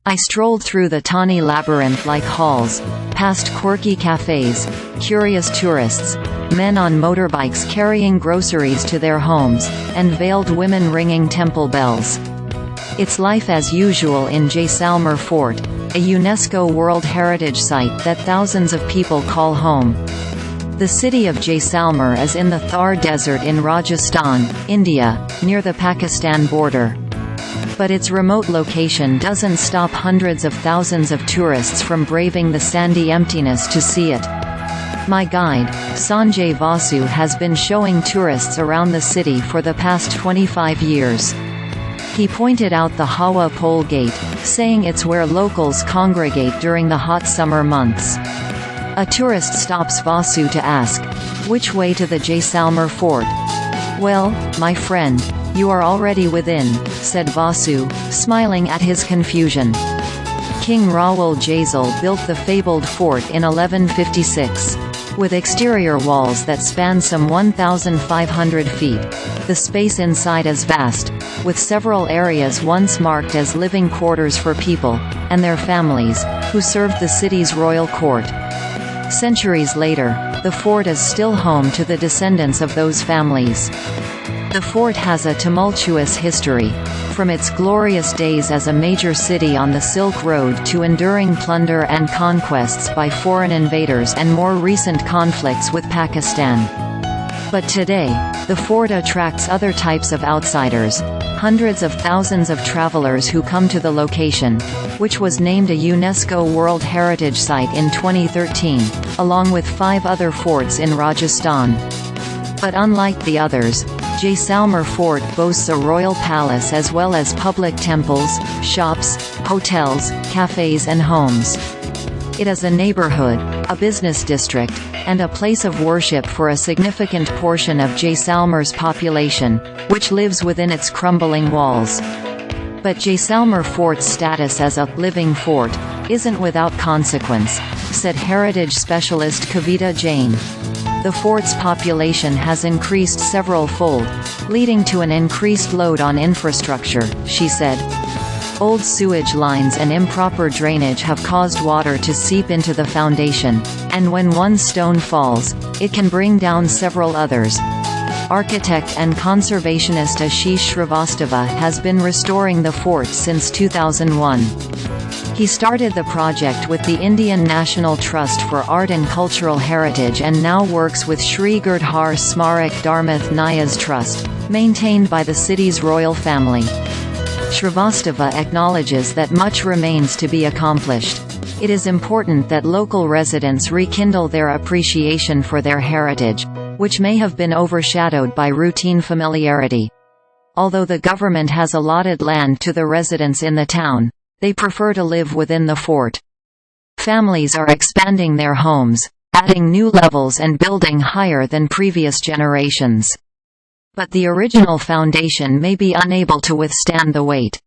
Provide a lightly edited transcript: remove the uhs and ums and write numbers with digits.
I strolled through the tawny labyrinth-like halls, past quirky cafes, curious tourists, men on motorbikes carrying groceries to their homes, and veiled women ringing temple bells. It's life as usual in Jaisalmer Fort, a UNESCO World Heritage Site that thousands of people call home. The city of Jaisalmer is in the Thar Desert in Rajasthan, India, near the Pakistan border. But its remote location doesn't stop hundreds of thousands of tourists from braving the sandy emptiness to see it. My guide, Sanjay Vasu, has been showing tourists around the city for the past 25 years. He pointed out the Hawa Pol gate, saying it's where locals congregate during the hot summer months. A tourist stops Vasu to ask, "Which way to the Jaisalmer Fort?" "Well, my friend, you are already within," said Vasu, smiling at his confusion. King Rawal Jaisal built the fabled fort in 1156. With exterior walls that span some 1,500 feet, the space inside is vast, with several areas once marked as living quarters for people and their families, who served the city's royal court. Centuries later, the fort is still home to the descendants of those families. The fort has a tumultuous history, from its glorious days as a major city on the Silk Road to enduring plunder and conquests by foreign invaders and more recent conflicts with Pakistan. But today, the fort attracts other types of outsiders, hundreds of thousands of travelers who come to the location, which was named a UNESCO World Heritage Site in 2013, along with 5 other forts in Rajasthan. But unlike the others, Jaisalmer Fort boasts a royal palace as well as public temples, shops, hotels, cafes and homes. It is a neighborhood, a business district, and a place of worship for a significant portion of Jaisalmer's population, which lives within its crumbling walls. But Jaisalmer Fort's status as a living fort isn't without consequence, said heritage specialist Kavita Jain. The fort's population has increased several-fold, leading to an increased load on infrastructure, she said. Old sewage lines and improper drainage have caused water to seep into the foundation, and when one stone falls, it can bring down several others. Architect and conservationist Asheesh Srivastava has been restoring the fort since 2001. He started the project with the Indian National Trust for Art and Cultural Heritage and now works with Shri Girdhar Smarak Dharmarth Nyas Trust, maintained by the city's royal family. Srivastava acknowledges that much remains to be accomplished. It is important that local residents rekindle their appreciation for their heritage, which may have been overshadowed by routine familiarity. Although the government has allotted land to the residents in the town, they prefer to live within the fort. Families are expanding their homes, adding new levels and building higher than previous generations. But the original foundation may be unable to withstand the weight.